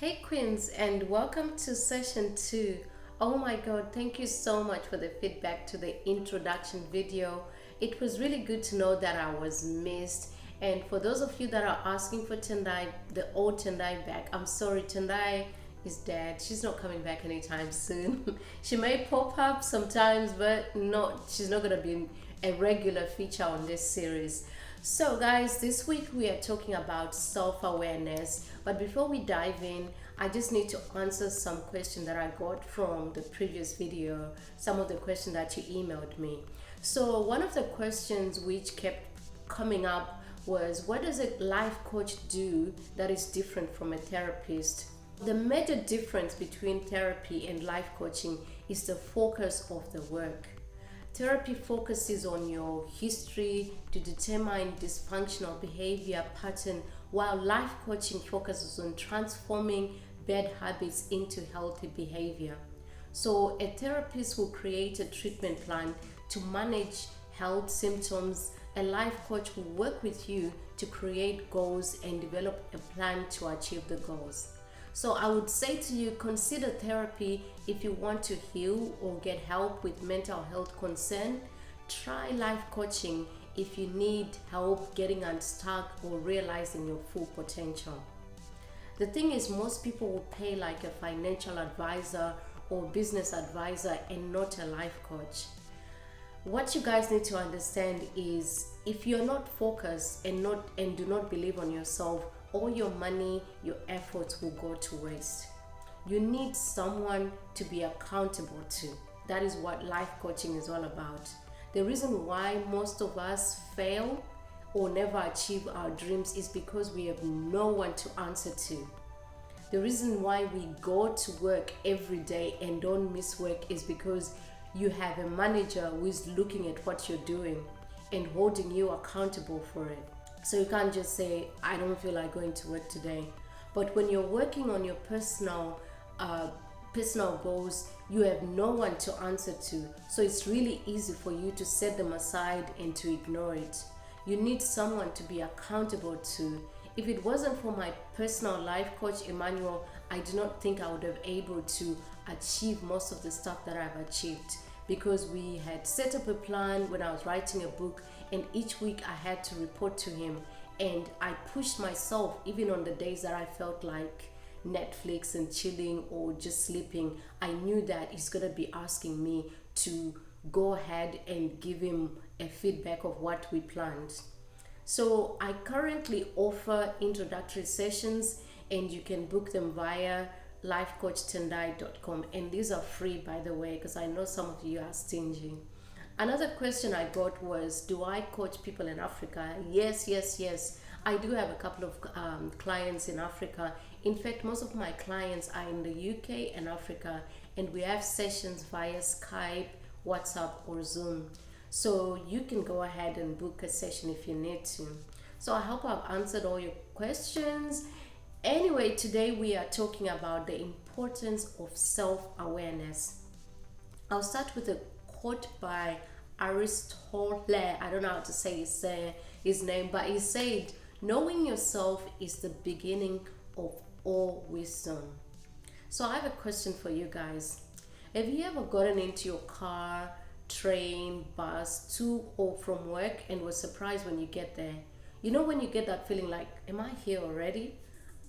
Hey Queens, and welcome to session 2. Oh my god, thank you so much for the feedback to the introduction video. It was really good to know that I was missed. And for those of you that are asking for Tendai, the old Tendai back, I'm sorry, Tendai is dead. She's not coming back anytime soon. She may pop up sometimes, but she's not gonna be a regular feature on this series. So guys, this week we are talking about self-awareness, but before we dive in, I just need to answer some questions that I got from the previous video, some of the questions that you emailed me. So one of the questions which kept coming up was, what does a life coach do that is different from a therapist? The major difference between therapy and life coaching is the focus of the work. Therapy focuses on your history to determine dysfunctional behavior pattern, while life coaching focuses on transforming bad habits into healthy behavior. So a therapist will create a treatment plan to manage health symptoms. A life coach will work with you to create goals and develop a plan to achieve the goals. So I would say to you, consider therapy if you want to heal or get help with mental health concern. Try life coaching if you need help getting unstuck or realizing your full potential. The thing is, most people will pay like a financial advisor or business advisor and not a life coach. What you guys need to understand is, if you're not focused and do not believe on yourself, all your money, your efforts will go to waste. You need someone to be accountable to. That is what life coaching is all about. The reason why most of us fail or never achieve our dreams is because we have no one to answer to. The reason why we go to work every day and don't miss work is because you have a manager who is looking at what you're doing and holding you accountable for it. So you can't just say, I don't feel like going to work today. But when you're working on your personal goals, you have no one to answer to. So it's really easy for you to set them aside and to ignore it. You need someone to be accountable to. If it wasn't for my personal life coach, Emmanuel, I do not think I would have able to achieve most of the stuff that I've achieved, because we had set up a plan when I was writing a book, and each week I had to report to him, and I pushed myself even on the days that I felt like Netflix and chilling or just sleeping. I knew that he's gonna be asking me to go ahead and give him a feedback of what we planned. So I currently offer introductory sessions, and you can book them via lifecoachtendai.com, and these are free, by the way, because I know some of you are stingy. Another question I got was, do I coach people in Africa? Yes. I do have a couple of clients in Africa. In fact, most of my clients are in the UK and Africa, and we have sessions via Skype, WhatsApp, or Zoom. So you can go ahead and book a session if you need to. So I hope I've answered all your questions. Anyway, today we are talking about the importance of self-awareness. I'll start with a quote by Aristotle. I don't know how to say his name, but he said, knowing yourself is the beginning of all wisdom. So I have a question for you guys. Have you ever gotten into your car, train, bus, to or from work, and was surprised when you get there? You know, when you get that feeling like, am I here already?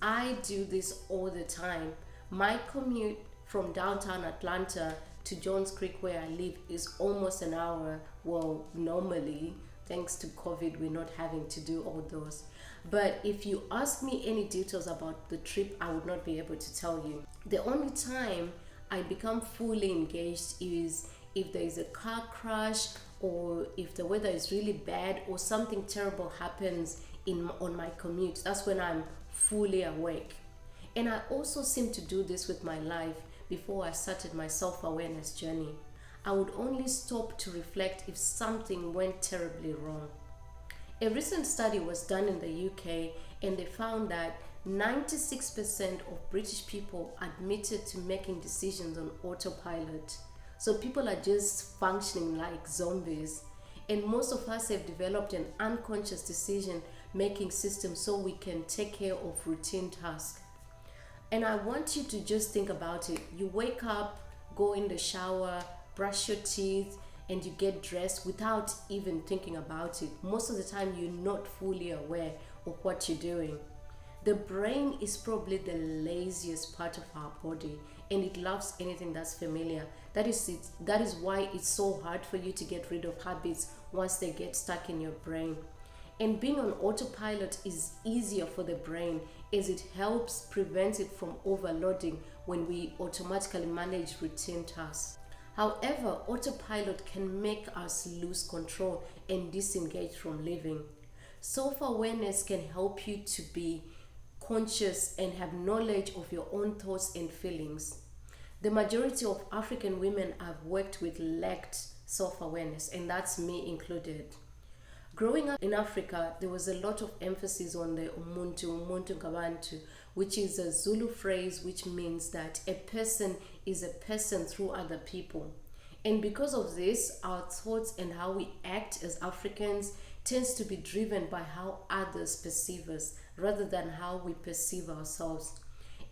I do this all the time. My commute from downtown Atlanta to Johns Creek, where I live, is almost an hour. Well, normally, thanks to COVID, we're not having to do all those. But if you ask me any details about the trip, I would not be able to tell you. The only time I become fully engaged is if there is a car crash, or if the weather is really bad, or something terrible happens on my commute. That's when I'm fully awake. And I also seem to do this with my life. Before I started my self-awareness journey, I would only stop to reflect if something went terribly wrong. A recent study was done in the UK, and they found that 96% of British people admitted to making decisions on autopilot. So people are just functioning like zombies. And most of us have developed an unconscious decision making system so we can take care of routine tasks. And I want you to just think about it. You wake up, go in the shower, brush your teeth, and you get dressed without even thinking about it. Most of the time, you're not fully aware of what you're doing. The brain is probably the laziest part of our body, and it loves anything that's familiar. That is it. That is why it's so hard for you to get rid of habits once they get stuck in your brain. And being on autopilot is easier for the brain as it helps prevent it from overloading when we automatically manage routine tasks. However, autopilot can make us lose control and disengage from living. Self-awareness can help you to be conscious and have knowledge of your own thoughts and feelings. The majority of African women I've worked with lacked self-awareness, and that's me included. Growing up in Africa, there was a lot of emphasis on the umuntu ngabantu, which is a Zulu phrase which means that a person is a person through other people. And because of this, our thoughts and how we act as Africans tends to be driven by how others perceive us rather than how we perceive ourselves.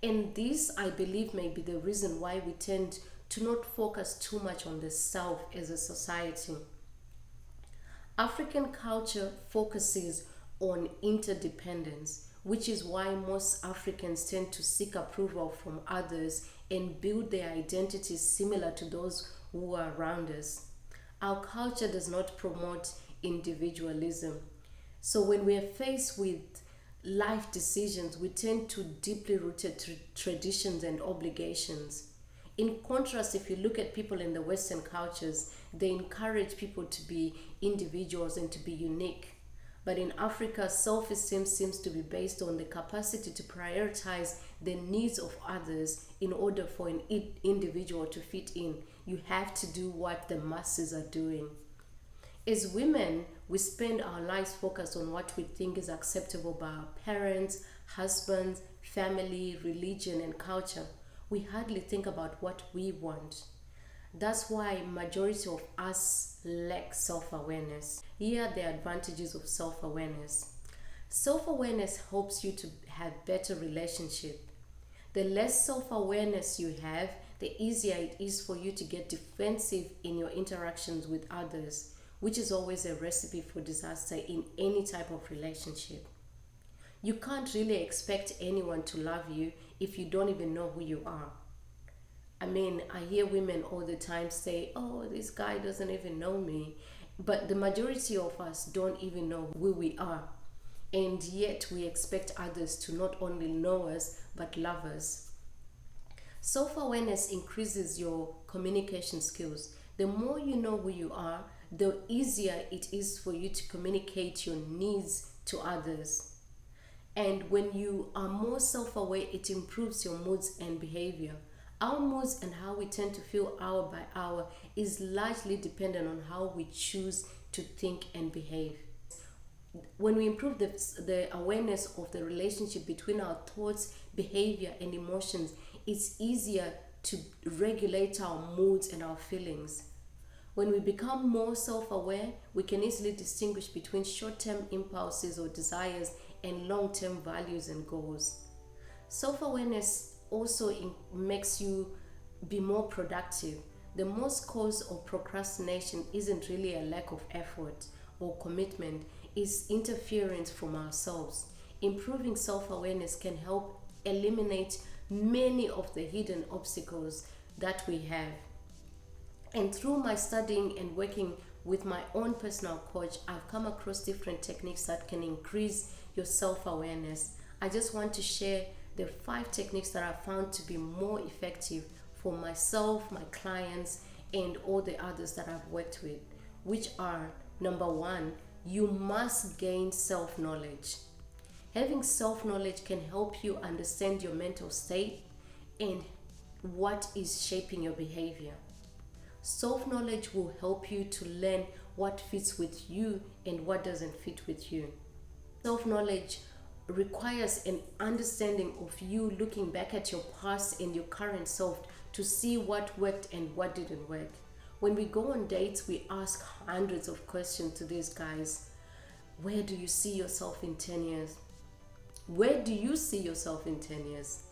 And this, I believe, may be the reason why we tend to not focus too much on the self as a society. African culture focuses on interdependence, which is why most Africans tend to seek approval from others and build their identities similar to those who are around us. Our culture does not promote individualism. So when we are faced with life decisions, we tend to deeply rooted traditions and obligations. In contrast, if you look at people in the Western cultures, they encourage people to be individuals and to be unique. But in Africa, self-esteem seems to be based on the capacity to prioritize the needs of others in order for an individual to fit in. You have to do what the masses are doing. As women, we spend our lives focused on what we think is acceptable by our parents, husbands, family, religion, and culture. We hardly think about what we want. That's why majority of us lack self-awareness. Here are the advantages of self-awareness. Self-awareness helps you to have better relationship. The less self-awareness you have, the easier it is for you to get defensive in your interactions with others, which is always a recipe for disaster in any type of relationship. You can't really expect anyone to love you if you don't even know who you are. I mean, I hear women all the time say, oh, this guy doesn't even know me. But the majority of us don't even know who we are. And yet we expect others to not only know us, but love us. Self-awareness increases your communication skills. The more you know who you are, the easier it is for you to communicate your needs to others. And when you are more self-aware, it improves your moods and behavior. Our moods and how we tend to feel hour by hour is largely dependent on how we choose to think and behave. When we improve the awareness of the relationship between our thoughts, behavior, and emotions, it's easier to regulate our moods and our feelings. When we become more self-aware, we can easily distinguish between short-term impulses or desires and long-term values and goals. Self-awareness also makes you be more productive. The most cause of procrastination isn't really a lack of effort or commitment, it's interference from ourselves. Improving self-awareness can help eliminate many of the hidden obstacles that we have. And through my studying and working with my own personal coach, I've come across different techniques that can increase your self-awareness. I just want to share the 5 techniques that I found to be more effective for myself, my clients, and all the others that I've worked with, which are: number 1, you must gain self-knowledge. Having self-knowledge can help you understand your mental state and what is shaping your behavior. Self-knowledge will help you to learn what fits with you and what doesn't fit with you. Self-knowledge requires an understanding of you looking back at your past and your current self to see what worked and what didn't work. When we go on dates, we ask hundreds of questions to these guys. Where do you see yourself in 10 years? Where do you see yourself in 10 years?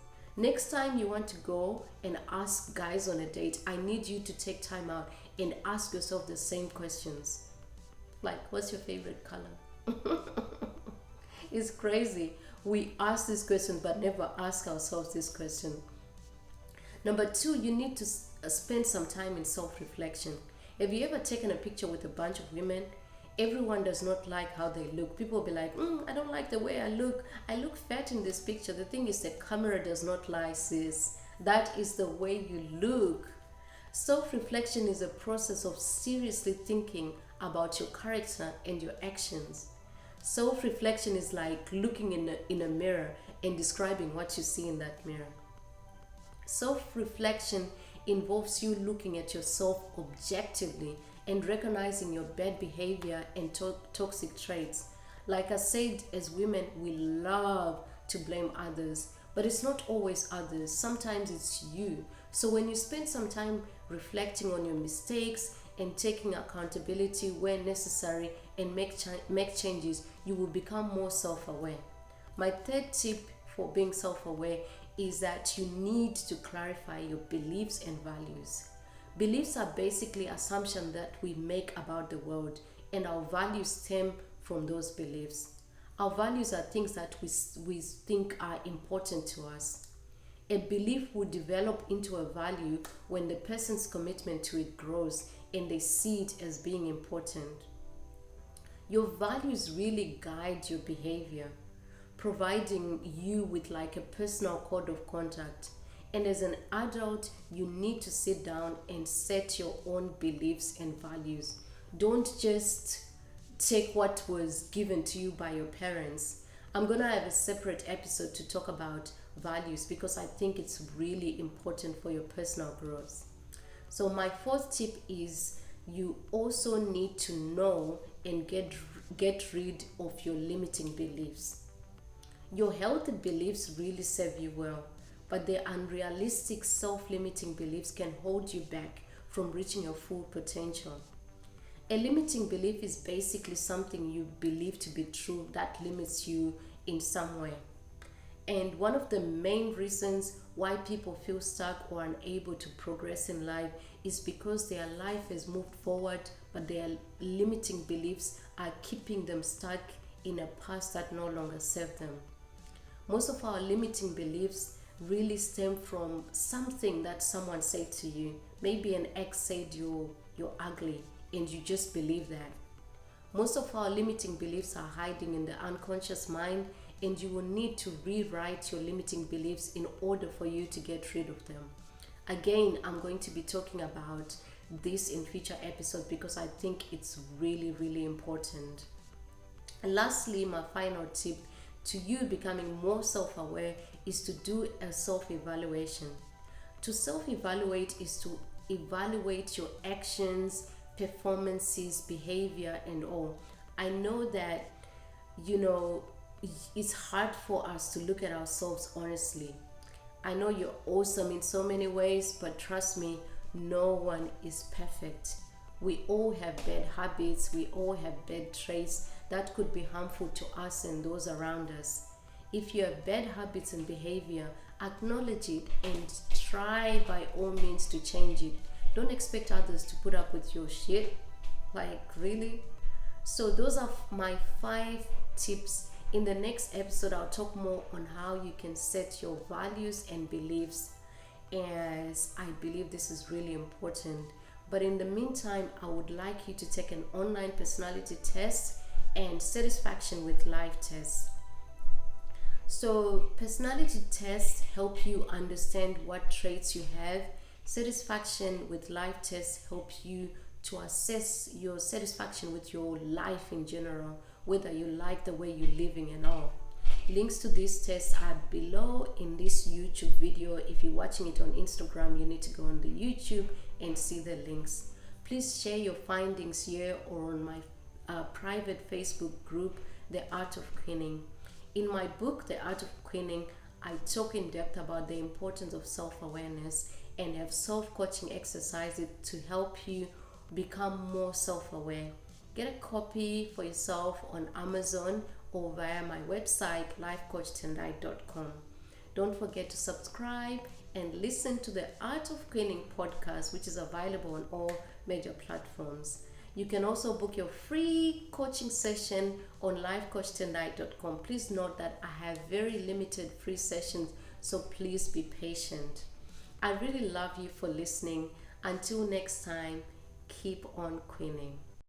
Next time you want to go and ask guys on a date, I need you to take time out and ask yourself the same questions. Like, what's your favorite color? It's crazy. We ask this question but never ask ourselves this question. Number two, you need to spend some time in self-reflection. Have you ever taken a picture with a bunch of women? Everyone does not like how they look. People will be like, I don't like the way I look. I look fat in this picture. The thing is, the camera does not lie, sis. That is the way you look. Self-reflection is a process of seriously thinking about your character and your actions. Self-reflection is like looking in a mirror and describing what you see in that mirror. Self-reflection involves you looking at yourself objectively and recognizing your bad behavior and toxic traits. Like I said, as women, we love to blame others, but it's not always others. Sometimes it's you. So when you spend some time reflecting on your mistakes and taking accountability where necessary and make changes, you will become more self-aware. My third tip for being self-aware is that you need to clarify your beliefs and values. Beliefs are basically assumptions that we make about the world, and our values stem from those beliefs. Our values are things that we think are important to us. A belief will develop into a value when the person's commitment to it grows and they see it as being important. Your values really guide your behavior, providing you with like a personal code of conduct. And as an adult, you need to sit down and set your own beliefs and values. Don't just take what was given to you by your parents. I'm gonna have a separate episode to talk about values because I think it's really important for your personal growth. So my fourth tip is you also need to know and get rid of your limiting beliefs. Your healthy beliefs really serve you well, but the unrealistic self-limiting beliefs can hold you back from reaching your full potential. A limiting belief is basically something you believe to be true that limits you in some way. And one of the main reasons why people feel stuck or unable to progress in life is because their life has moved forward, but their limiting beliefs are keeping them stuck in a past that no longer serves them. Most of our limiting beliefs really stem from something that someone said to you. Maybe an ex said you're ugly and you just believe that. Most of our limiting beliefs are hiding in the unconscious mind, and you will need to rewrite your limiting beliefs in order for you to get rid of them. Again, I'm going to be talking about this in future episodes because I think it's really, really important. And lastly, my final tip to you becoming more self-aware is to do a self-evaluation. To self-evaluate is to evaluate your actions, performances, behavior, and all. I know that, it's hard for us to look at ourselves honestly. I know you're awesome in so many ways, but trust me, no one is perfect. We all have bad habits, we all have bad traits that could be harmful to us and those around us. If you have bad habits and behavior, acknowledge it and try by all means to change it. Don't expect others to put up with your shit. Like, really? So those are my 5 tips. In the next episode, I'll talk more on how you can set your values and beliefs, as I believe this is really important. But in the meantime, I would like you to take an online personality test and satisfaction with life test. So personality tests help you understand what traits you have. Satisfaction with life tests helps you to assess your satisfaction with your life in general, whether you like the way you're living and all. Links to these tests are below in this YouTube video. If you're watching it on Instagram, you need to go on the YouTube and see the links. Please share your findings here or on my private Facebook group, The Art of Queening. In my book, The Art of Queening, I talk in depth about the importance of self-awareness and have self-coaching exercises to help you become more self-aware. Get a copy for yourself on Amazon or via my website, lifecoachtendai.com. Don't forget to subscribe and listen to the Art of Queening podcast, which is available on all major platforms. You can also book your free coaching session on lifecoachtendai.com. Please note that I have very limited free sessions, so please be patient. I really love you for listening. Until next time, keep on queening.